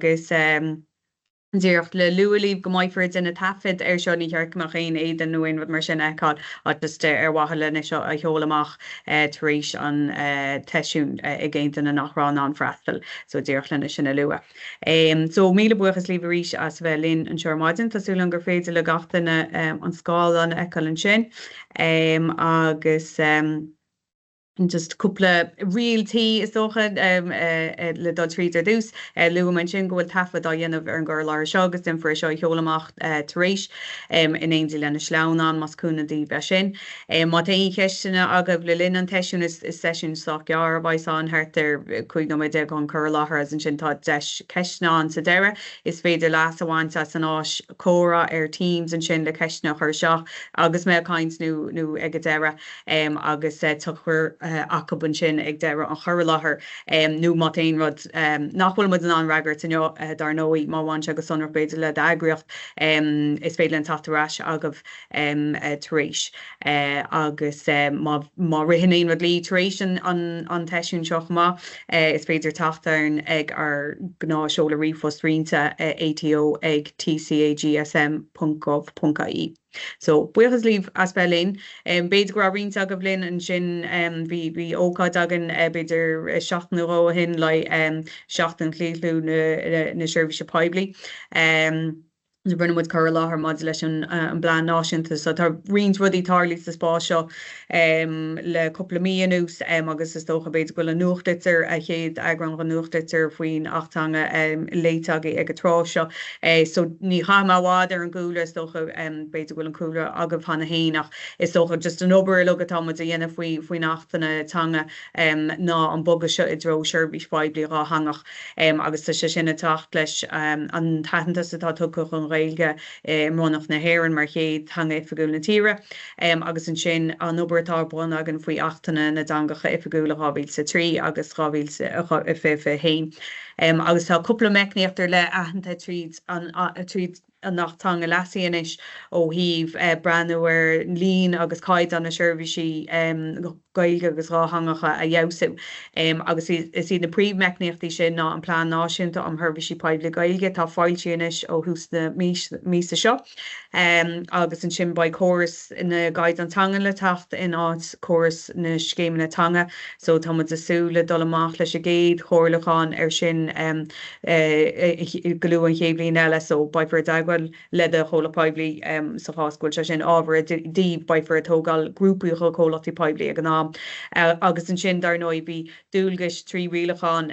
agus Díreach le luúlíh go maiidfrid ina tafid seo ní chearcamach chéin éiad an nuin mar sin eáil just wahala na seo a cheolamach tar éis an teisiún I ggéantain na nachrán an freistal, so díreach lena sinna lua. So míle buchas líomh arís as bheith linn an seoirmaidin tásúla gur féidir le gatainna an scáil an eáil an sin agus just cúpla realtí is dócha le dá tríd dús lu man sin gohfuil tafad á dhéanamh ar an gur leir seo agus den fir seo cheolamach tar éis in éonsaí lena sleánán mascúnadí bheith sin. Má taon cheistena agah le linn an teisiún is sesiún sacear bhaisán thtar chuig nó de an chur láthair as an sin tá deis ceisnáán sa deire is féidir leas amhaint san áis córa ar teams an sin le ceisna chuir seo agus mé caint nó ag deire agus tuchar acaban sin ag deire an chur láthair nó má taon rud nachhfuil mu an anreagart dar nóí má bhaint agus sonar beidir le agriocht is féidir an tatarráis agah tar éis agus má rihannaon rud lí tar éis an teisiún seoch má is féidir tatarn ag ar gná seola riomh rínta ATO ag tcagsm.gov.ie. So buchas líomh as bellin beidir go rínta go bblin an sin bhí ócáid agan beidir 7 euro hin le 7 clíú na Sheirbhísí Poiblí. Na brunne mud chur láthair mad leis an bláán náisiúnta, so tá rins rudí tarlí sa spá seo le cúpla míon ús agus is dócha beidir goil an nuachtlitzer a chéad agran an nuachtlitzer faoin achtanga léitagaí ag trá seo. So ní chaáhád ar an gúla is dócha beidir goil an cúla agah hana héach is dócha just an obair lugad tá a dhéanamh faoin achtainna tanga ná an boga seo I dro Sheirbhísí Poiblí rá hangach agus tá sé sinna tacht leis an taithanta sa tá tucha an réilge mánach na héireann mar chéad hanga Oifigí na tíre agus an sin an obairtá buin agan faoi achtainna na dangacha Oifigí rábhíl sa trí agus rábhíl sa héin. Agus tá cúpla meicníochttar le aithanta tríd an nachtanga lasíanais ó híh breanúir lín agus caiid an na Sheirbhísí gailge agus ráhangacha a dheabhsú. Agus is na príomhmeicníochtaí sin ná an plán náisiúnta an Sheirbhísí Poiblí gailge tá fáiltíanais ó hús na mísa seo. Agus an sin ba choras ina gaiid an tanga le tacht in áit choras na scéim na tanga, so tá muid asúla dul amach leis a géad chorlachán ar sin goú an chéblín eile, so baifar dagwal le a chola Poiblí sa háscoil se sin ábhar díobh baifar atógáil grúpaíocha Chomhlachtaí Poiblí ag an ná agus an sin dar nói bhí dúilgus trí rialachán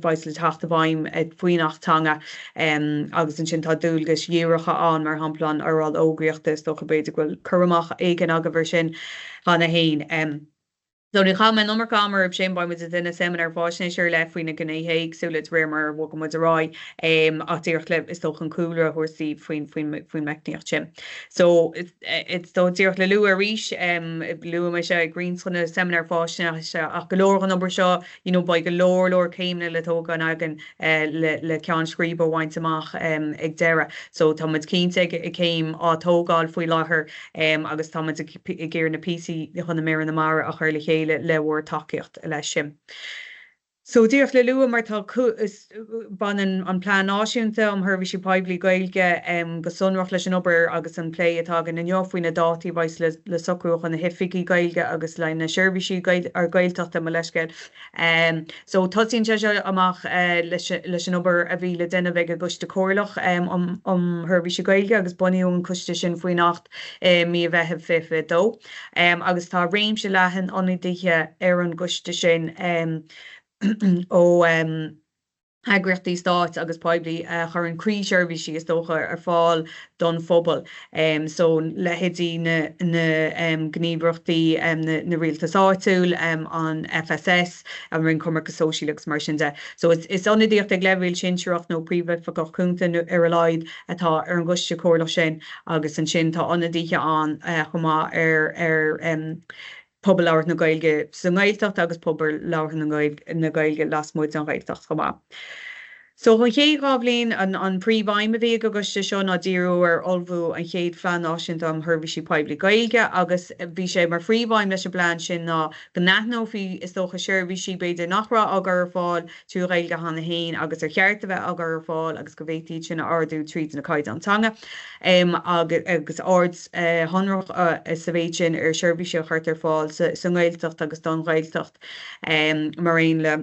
bhais le teachta bhaim faoinachtanga agus an sin tá dúilgus díoracha an mar hamplan arráil ógriachtas do go beidir gohfuil churamach éigen aga bhar sin hana héin. So ní cha man nomar camar ab sin ba mu in a Seimineáir Faisnéise le faoine gné héig súla rémar bhga mu ará ach díoch le is tóch an coolla thuirsaí faoin meicníocht sin. So it's dó díoch le luú a ríis luú me se Greensunna Seimineáir Faisnéise ach golóir an obair seo ba go leor céimna le tógan agan le ceann scríb ó bhaint amach ag deire. So tá muid cínte i céim á tógáil faoi láthair agus tá muid i ggéir na PC chuna mé an na mar a chuir le chéile le bhór takeíocht leis sin. So díoch le luúa mar tá ban an plán náisiúnta am Sheirbhísí Poiblí gailge go sunrach leis an obair agus an plé atá gan na neomhfuoin na Dátaí bhais le socrúach an na Oifigí gailge agus le na Sheirbhísí ar Gaeltachta mo leisceil. So tosíonn se amach leis an obair a bhí le déanamh bheith a gcuiste cóirlach Sheirbhísí gailge agus buíún cuiste sin faoin nacht mí a bheitheh fifa dó. Agus tá réimse lehan anna dithe ar an gcuiste sin ó agrachtaí Stát agus Poiblí chur an crí Sheirbhísí is dócha ar fáil don phobal. So lehéadí na gníomhreachtaí na rialtas áitiúil an FSS an rinn cumar go sóisiúlagus mar sin de. So is anna díocht ag leibhil sin seoach nó príomh fa gachúnta ar a leid atá ar an gcuiste cóirlach sin agus an sin tá anna díthe an chumá ar pobl láir na gailge sa Gaeltacht agus pobl láir na gailge las muid an Gaeltacht chumá. So chun chéad ráblin an príomhhaim a bhí go guste seo ná díú ar olbhú an chéad phleanáisiúnta an Sheirbhísí Poiblí Gaeilge agus bhí sé mar phríomhhaim leis an bhean sin ná go naithnó fhí is dócha Sheirbhísí beidir nachra agar ar fáil tú Gaeilge hana hain agus ar cheart a bheith agar ar fáil agus go bhhétí sin ardú tríd na caiid antanga agus ard honrach sa bhéid sin ar Sheirbhísí chuirt ar fáil sa Gaeltacht agus don Gaeltacht mar aon le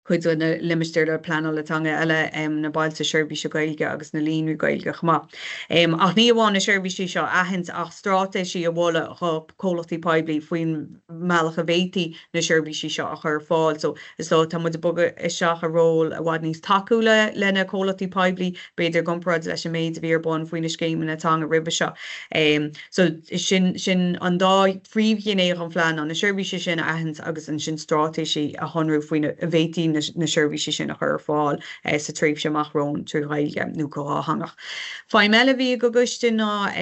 chuid na limisteir le planollatanga eile na bailte Sheirbhísí Gaeilge agus na líonú Gaeilge chuma. Ach ní bháin na Sheirbhísí seo ahans ach strátéisí a bhla Chomhlachtaí Poiblí faoin meallach a bhétaí na Sheirbhísí seo a chur fáil. So is lá tá muid bugad is seach a ról a bhhad níos taú lena Chomhlachtaí Poiblí beidir gomparad leis an méid a bhí ar bun faoin na scéimena atanga ribbe seo. So sin an dá phríomhghénéach an phlean an na Sheirbhísí sin ahans agus an sin strátéisí a honrú faoin a bhétaí na Sheirbhísí sin a chur fáil sa tríomh semach Roinn trú Gaeilge nó go hangach. Fáim eile bhí go guiste ná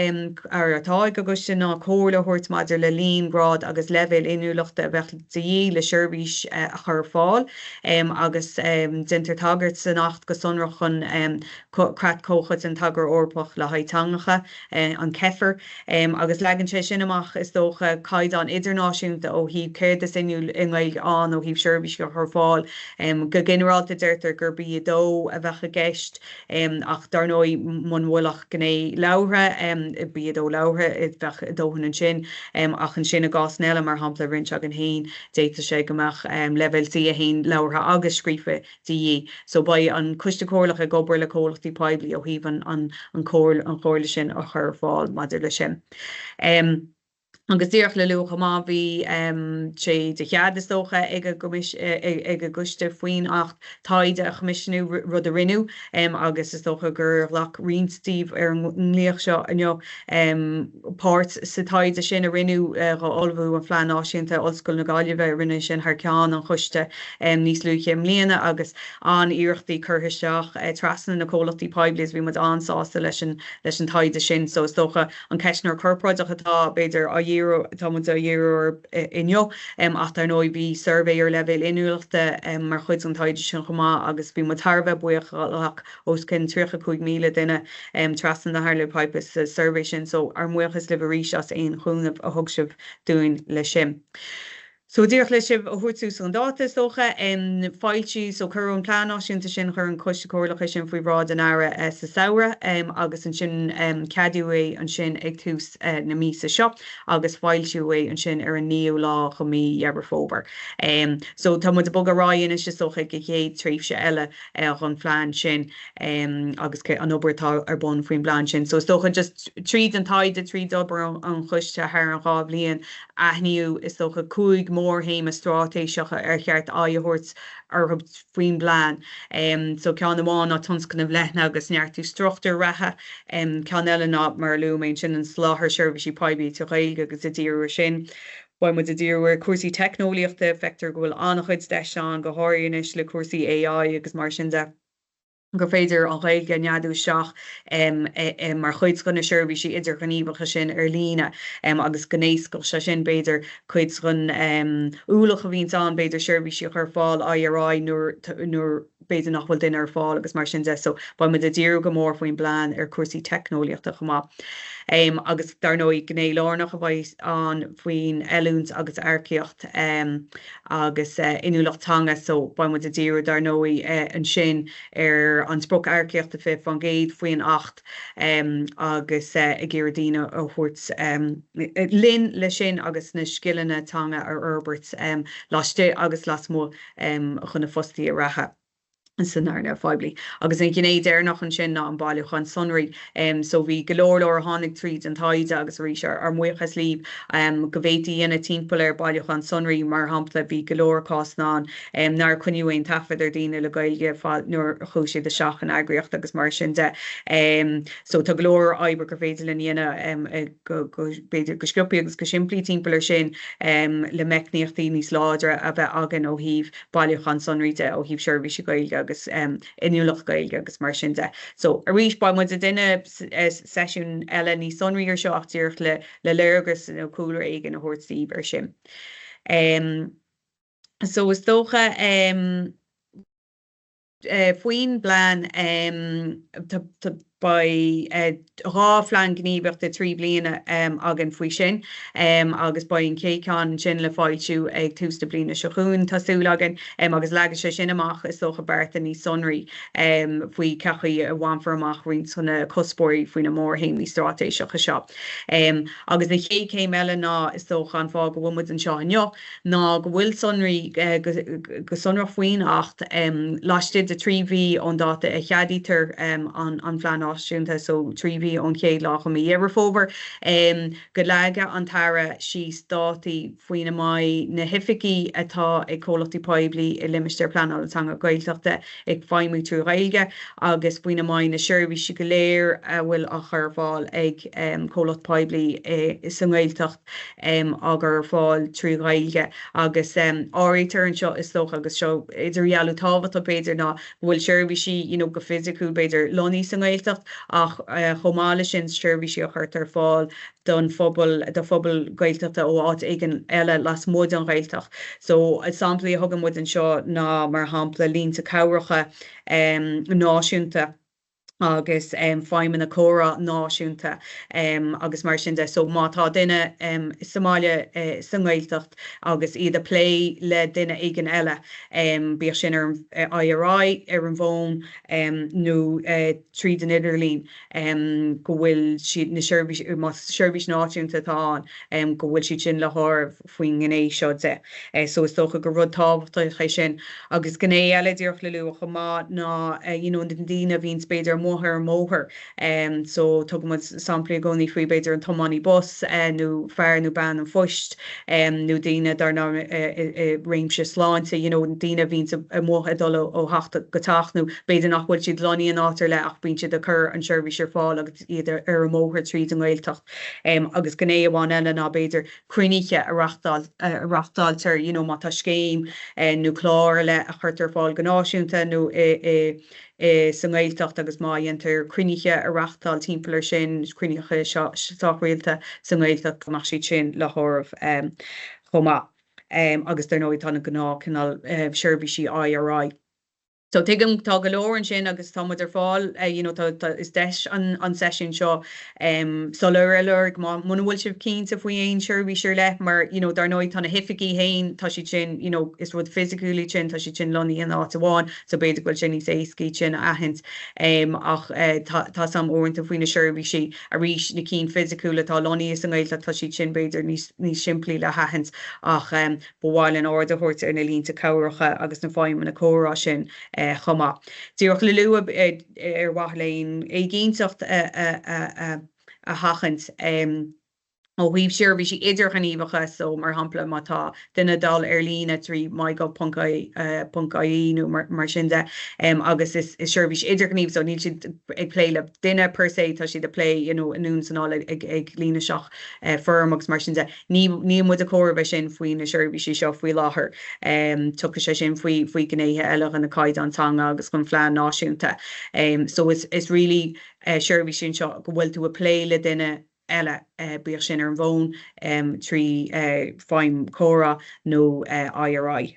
ar atá go guiste ná cóla thuirt maidir le líon grád agus level inúlachta bheithtaí le Sheirbhís a chur fáil agus dintar tagart san nacht go sonrachan crat cóchad an tagar orpach le haidtangacha an cefer agus legan sé sin amach is dócha caiid an idirnáisiúnta ó híb céir is inú in Gaeilge an ó híb Sheirbhís go chur fáil go generalta deirtar gur bí dó a bheitcha geist ach darnói man bhfuilach gné láithre bí dó láithre i bheith dóhan an sin ach an sin a gás nela mar hampla rinse an hain déita sé gomach level sí a hain láithre agus scrífa dí. So ba an cuiste cóirlach a gobar le Chomhlachtaí Poiblí ó híh an cóirla sin a chur fáil maidir le sin. Agus díoch le lucha má bhí sé de chead is dócha ag guiste faoin ach taide a chomisisiú rud a rinú agus is dócha gur lech rinstíh ar an líoch seo páirt sa taide sin a rinú olbhú an phleanáisiúnta ollscoil na Gaillimhe rinne sin th ceán an chuiste níos luúché mbliana agus an iirechtaí curthisteach trasan na Chomhlachtaí Poiblí bhí mud ansásta leis an taide sin, so is dócha an ceisnar corpráideach atá beidir a Thomas a year injo ach tar nói bhí surveyor level inúachta mar chuid an taide sin chumá agus bhí matarbe buach os cin 35 míle duine trasan na Harle Pipes survey sin, so ar muchas liveríis as ein chuúnamh a thugsibh dúin le sin. So díoch lei sibh a thuirtú san dáta socha fáiltí so chur an phleanáisiúnta sin chur an coiste cóirlacha sin faoi rád an aire sa saoire agus an sin cadú é an sin ag tús na mísa seo agus fáiltú é an sin ar an níú lá go mí Deireadh Fómhair. So tá muid a bog aráin is socha go chéad tríomhse eile an phlean sin agus an obairtá ar bun faoin bláin sin. So stocha just tríd an taide tríd obair an chuiste th an gá blion aithniú is stocha cúig mór héim a strátéiseacha ar cheart áitheoirt ar faoin bláin. So cean amháin á tunscan bh lethna agus neartú struchttar ratha cean eile ná mar luúméin sin an sláthar Sheirbhísí Poiblí tú Gaeilge agus a díú sin. Ba mu a díúir cuasaí technoliaachta feictar go bhfuil annachchuid de seán go háiríis le cuasaí AI agus mar sin de. Gur féidir an Gaeilge neadú seach mar chuid go na Sheirbhísí idir gníomhacha sin ar lína agus gnéiscail se sin beidir chuid gon úlach a bhín an beidir Sheirbhísí chur fáil IRI nuair beidir nachhfuil duine ar fáil agus mar sin de, so ba mu a díú go mór faoin bláin ar cuasaí technoliaachta chumá. Agus dar nói gné lánach a bhaid an faoin eúns agus airceocht agus inúlachtanga, so ba mu a díú dar nói an sin ar an sprok airceocht a fih an géad faoin 8 agus i ggéirdíine ó thuirt lin le sin agus na skillne tanga ar Herbert láiste agus las mó chuna fostaí a ratha. San Seimineáir Faisnéise agus an gné déir nach an sin ná an bailú chun sonraí so bhí golóir le tháinig tríd an taide agus ríise ar muochas líb go bhhétaí ina timppla ar bailú chun sonraí mar hampla bhí golóir cás ná nar chuniuhain tafad ar daine le Gaeilge nuair chúise de seach an agriocht agus mar sin de so tá golóir aibre gur féidir le dhéine beidir go sciúpaí agus go siimplí timppla sin le meicníochtaí níos láidre a bheith agan ó híh bailú chun sonraí de ó híh Sheirbhísí Gaeilge agus inúlach Gaeilge agus mar sin de. So a ríis ba mu a duine sesiún eile ní sonraíar seo achtíocht le léirgus nó coolar éigen a thuirtíh ar sin. So is dócha faoin blan by ráflan gníomhacht de trí bliana agan faoi sin agus ba an céán sin le fáilú ag tústa bliana seún tasú agan agus legus sé sin amach is socha berta ní sonraí faoi cechaí a bhhainfar amach roinn sanna cospóirí faoin na mór héimlí stratéiseach seo. Agus na chécé meile ná is socha an fá go bhfuid an seo anneo ná go bhfuil sonraí go sonra faoin acht láistid de tríhí an dáta a cheadítar an phlean áisiúnta so tríhí an chéad lách am Deireadh Fómhair go leige an tara síos Dátaí faoin amach na Oifigí atá ag Chomhlachtaí Poiblí i limistéar pleanáiletanga Gaeltachta ag feimú trú Gaeilge agus faoin amach na Sheirbhísí go léir bhfuil a chur fáil ag Chomhlachtaí Poiblí san Gaeltacht agur fáil trú Gaeilge agus áirítar an seo is socha agus seo idir rialú tábhat a beidir ná bhfuil Sheirbhísí go physicú beidir loní san Gaeltacht ach chomáile sin Sheirbhísí a chuirt ar fáil don phobal Gaeltachta ó áit igen eile las mód an Gaeltacht. So samplaí a thugan muid an seo ná mar hampla línta cabhracha náisiúnta agus feimime na córa náisiúnta agus mar sin de so mátá duine Somália san Gaeltacht agus iad a play le duine igen eile bíoh sin ar IRI ar an bhón nó trí den Idirlín go bhfuil siad na Sheirbhís náisiúnta táin go bhfuil siad sin le thir faoin gné seo de. So is socha go rud tábhachta ché sin agus gné eile díoch le luach má ná den dína bhín spéidir móthir so tugad samplaí gcónaí faoi beidir an tomáí bus nó fear nó ban an foist nó daine darná réimse sláinte daine bhín a mótha dul ó hachta go taachnú beidir nach bhfuil siad loní an átar le ach bíonn siad a chur an Sheirbhísí ar fáil agus idir ar an móthir tríd an Gaeltacht agus gné amháin eile ná beidir cruinniche a rachtáiltar má tá scéim nó chlár le a chuirt ar fáil go náisiúnta nó san Gaeltacht agus maiontar cruinniche a rachtáil timpplair sin cruinniche sáhréalta san Gaeltacht go siad sin le thormh chomá agus dar nóid tána gná cinál Sheirbhísí IRI. So tuigim tá go leor an sin agus tá muidir fáil is deis an session seo solar muna bhfuil sibh cínta faoi aon Sheirbhísí le mar dar nóid tána Oifigí hain tá si sin is rud physicúlí sin tá si sin loní an áit amháin so beidir bhfuil sin níos éascí sin ahint ach tá sam óirnta faoin na Sheirbhísí a rís na cín physicúla tá loní is an Gaeltacht tá si sin beidir níos simplí le haint ach bháil an áda thuirt ar na línta cabhracha agus na feimime na córá sin chomá. Díoch le luab ar wathléin é géinteacht a hachant ó bhuiomh Sheirbhísí idir chaníomhacha so mar hampla mátá duine dal ar lína trí maigah.ie nó mar sin de agus is Sheirbhísí idir chaníomh so níl siad ag play le duine per se tá siad a play anún sanáil ag lína seach firm agus mar sin de ní muid a cóirbh sin faoin na Sheirbhísí seo faoi láthair tucha sé sin faoi gnéithe eile an na caiid antanga agus chun phlean náisiúnta so is really Sheirbhísí seo go bhfuil tú a play le duine eile bíoh sin ar an bhón trí feim córa nó IRI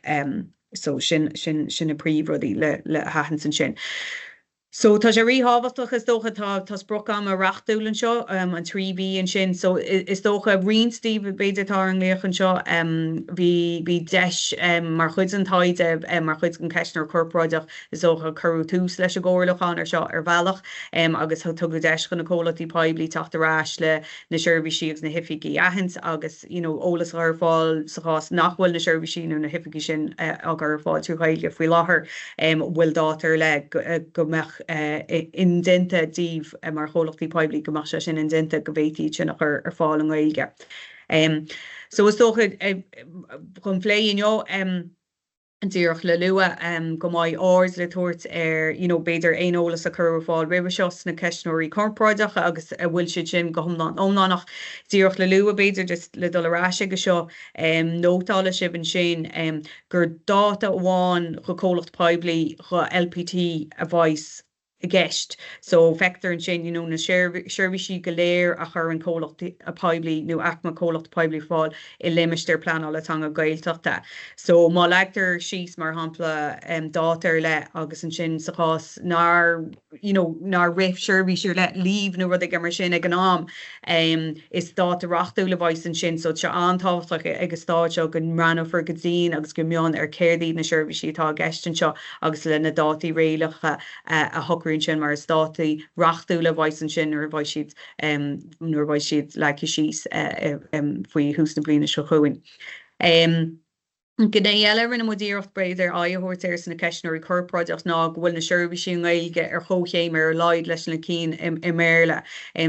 so sin a príomhrudí le hahan san sin. So tá sé ríhabhachtach dócha tá sprocam a Reáchtáil an seo an tríhí an sin so is dócha rionstíh beidirtá an léochan seo bhí deis mar chuid an taide mar chuid an ceisnar corpráideach is dócha curú túús leis a ggóirlachán ar seo ar bhealach agus tugad deis chun na Chomhlachtaí Poiblí tacht arás le na Sheirbhísí agus na Oifigí ahans agus ólas ar fáil sa chás nachhfuil na Sheirbhísí nó na Oifigí sin agur fáil tú Gaeilge faoi láthair bhfuil dátar le go meach indenta díomh mar Chomhlachtaí Poiblí go mar sin indenta go bhhéití sin ar fáil an Gaeilge. So is dócha chun phlé díoch le lua go maiid áirs le tuairt ar beidir aon ólas a chur fáil ribh seos na ceisniúirí corpráideach agus bhfuil siad sin go ónánach díoch le lua beidir just le dul aráise go seo nótála sibh an sin gur dáta amháin go Chomhlachtaí Poiblí go LPT a bhaith gist. So vector and sin, na Sheirbhísí go léir a chur an Chomhlachtaí Poiblí nó acma Chomhlachtaí Poiblí fáil I limistéir pleanáiletanga Gaeltachta. So má leagtar síos mar hampla dátar le agus an sin sa chás nar rif Sheirbhísí le líomh nó rud ag mar sin ag an am is dáta Reáchtáil le bhaid an sin, so se antáhachtach ag stáid seo go ranna for go dtín agus go meán ar céirdaí na Sheirbhísí tá gestan seo agus le na dátaí réalacha a thucrún sin mar Dátaí Reáchtáil le bhaid an sin nuair bhaid siad le síos faoi hús na bliana seo chuin. Gné eile rinne modíocht breidir áhairt ar sanna ceisnirí corpráideach ná bhfuil na Sheirbhísí Gaeilge ar chóchéim ar leid leis na cín I méle.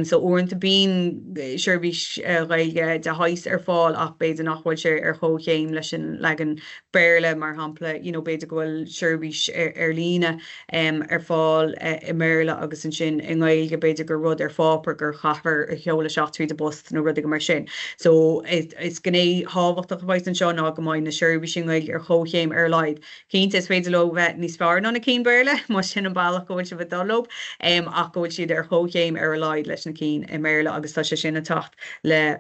So uanta bín Sheirbhís Gaeilge de hais ar fáil ach beidir nachhfuil sé ar chóchéim leis an legan béle mar hampla beidir gohfuil Sheirbhís ar líne ar fáil I méle agus an sin in Gaeilge beidir gur rud ar fápar gur chafar a cheola seachtrí de bust nó rud mar sin. So is gné hábhachtach bhaid an seo ná go maiid na Sheirbhísí ar chóchéim ar leid. Cínta is féidir le bheith níos fearr ná na cín béle, má sin an bailach gohfuil si bheith dulóg ach gohfuil siad ar chóchéim ar leid leis na cín I méle agus tá sé sin a tacht le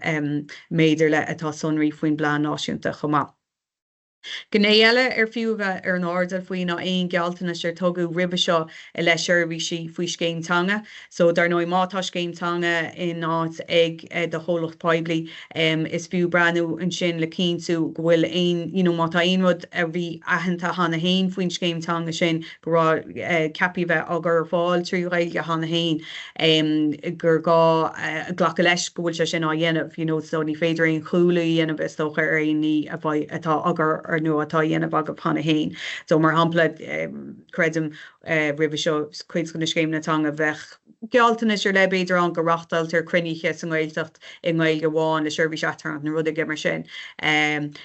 maidir le atá sonraí faoin blean náisiúnta chomá. Gné eile ar fiúbheith ar an ardal faoin ná aon gealtaine ar tugadh ribbe seo I le Sheirbhísí faoi scéimtanga. So dar nó mátá scéimtanga in áit ag de Chomhlachtaí Poiblí is fiú breanú an sin le cínsú go bhfuil mátá aon rud a bhí aitheanta hana hain faoin scéimtanga sin go rá ceapí bheith agur fáil trí Gaeilge hana hain gur ghlacha leis go bhfuil se sin á dhéanamh, so ní féidir aon chúla dhéanamh is tócha ar aoní a bhaid atá agur ar nu atá dhéanamh agah hana hain. So mar hampla credim ribbe seo cuid go na scéimnatanga bheith gealtaine ar le beidir an go Reáchtáil tar cruinniche san Gaeltacht I Gaeilge bháin le Sheirbhísí atarant na rud ag mar sin.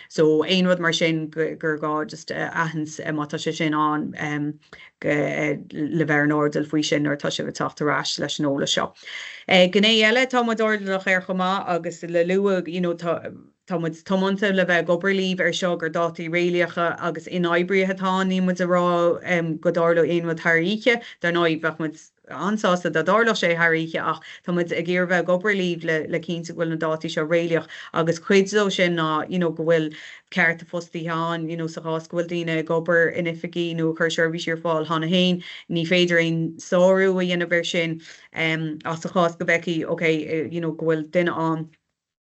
So aon rud mar sin gur gá just ahans mátá sé sin an le bheith an ardal faoi sin ar tá sé bh tachtarrás leis an óla seo. Gné eile tá ordalach ar chomá agus le luach Támanta le bheith gobarlíomh ar seo gur dátaí réalacha agus in oibríothatá ní mu a rá go dála aonmid thairíe, dar ná bheith ansásta de dála sé thairíe ach tá mud a ggéir bheith gobarlíomh le cínta bhfuil na dátaí seo réalaach agus cuidzó sin ná go bhfuil ceart a fostaíán sa chás bhfuil daoine gobar in Oifigí nó chuir Sheirbhísí ar fáil hana hain, ní féidir aon sóú a dhéanamh sin as sa chás go bheici go bhfuil duine an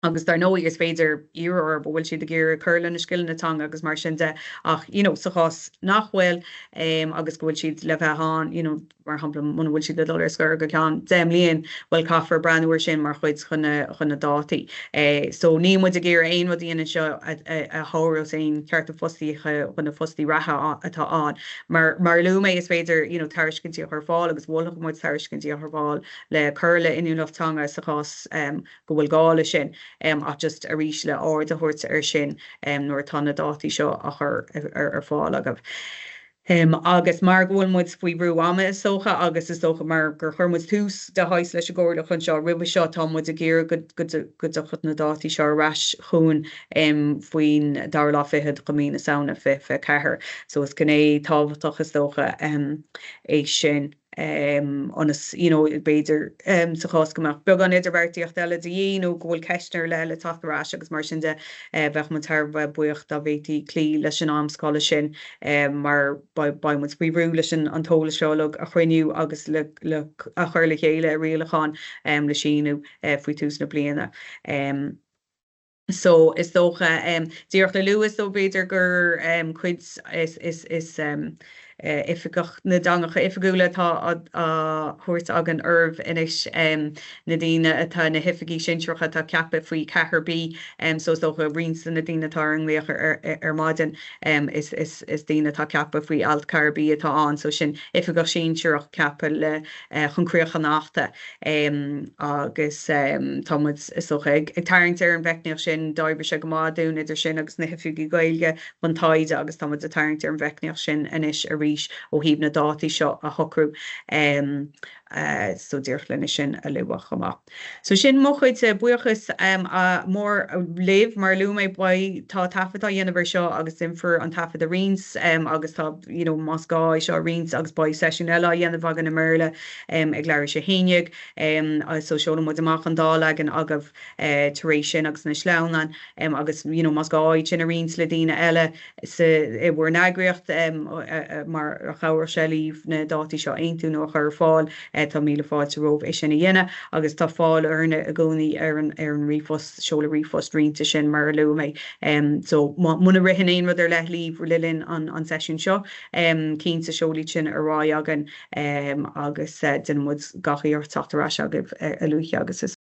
agus dar nó is féidir ar bhfuil siad a ggéir chuirla na sciilnatanga agus mar sin de ach sa chás nachhfuil agus go bhfuil siad le bheith mar hampla muna bhfuil siad le scur go ceann déimlíonn bhfuil caafar breanúir sin mar chuid chuna dátaí. So ní mu a ggéir aon rud dhéana seo a háras aon ceart a fostaí chuna fostaí ratha atá an. Mar luúma is féidir tairiscintí a chu fáil agus bhfuilach muid tairiscintí a chu fáil le chuirla inúlachtanga sa chás go bhfuil gála sin. Ach just a rís le áard a thuirt ar sin nuair tá na dátaí seo a chur ar fáil agah. Agus mar bhfuil muid faoi brú ama is socha agus is socha mar gur churmuid tús de hais leis agóir chun seo ribbe seo tá muid a ggéir go chut na dátaí seo rais chuún faoin dar lá fihead go mína saona fi cethir. So is gné tábhachtach is socha é sin. Onas beidir sa chás goach beag an idirbeirtíocht eile de gohfuil ceisneir le tatarrás agus mar sin de bheith man tar buocht a bhétí clí leis an amscoile sin mar baimmuid bríbrú leis an tóla seolog a chuinniu agus le a chuir le chéile rialacháin le sinú faoi tús na bliana. So is dócha díocht le luas ó beidir gur cuid is ifigach na dangacha ifigúla tá chuirt agan urbh inis na daoine atá na Oifigí sinseocha tá ceappa faoi cetharbí so dócha rinstan na daoine tá an léoch ar maidin is daoine tá ceappa faoi alt carbí atá an so sin ifigach sinseoach ceappa le chuncréocha nachta agus támuid is socha ag tarint ar an bheicneach sin d'oibre se go máún idir sin agus na Oifigí Gaeilge ban taide agus támuid a tarint ar an bheicneach sin inis a ríis ó híomh na dátaí seo a thocrú so dearflin sin a luach chumá. So sin mo chuid buchas a mór léh mar luúméid ba tá tafadá dhéanamh seo agus imfur an tafad a rins agus tá Moscáid seo rins agus ba sesiún eile dhéanamh agan na méile ag leir sé héineag so seola mu amach an dála an agah taréis sin agus na sleánan agus Moscáid sin a rins le dtíine eile i bhfuair neagraíocht mar a chair se líomh na dátaí seo aonú nó chur fáil tá míle fáil sa róh é sin na dhéine agus tá fáil arna a gcónaí ar an rifos seola rifos rínta sin mar luúméid so muna rihannéon rud ar le líomh lilinn an sesiún seo cín sa seolí sin ará agan agus den mud gachaí ar tatarrá agah a luúchi agus is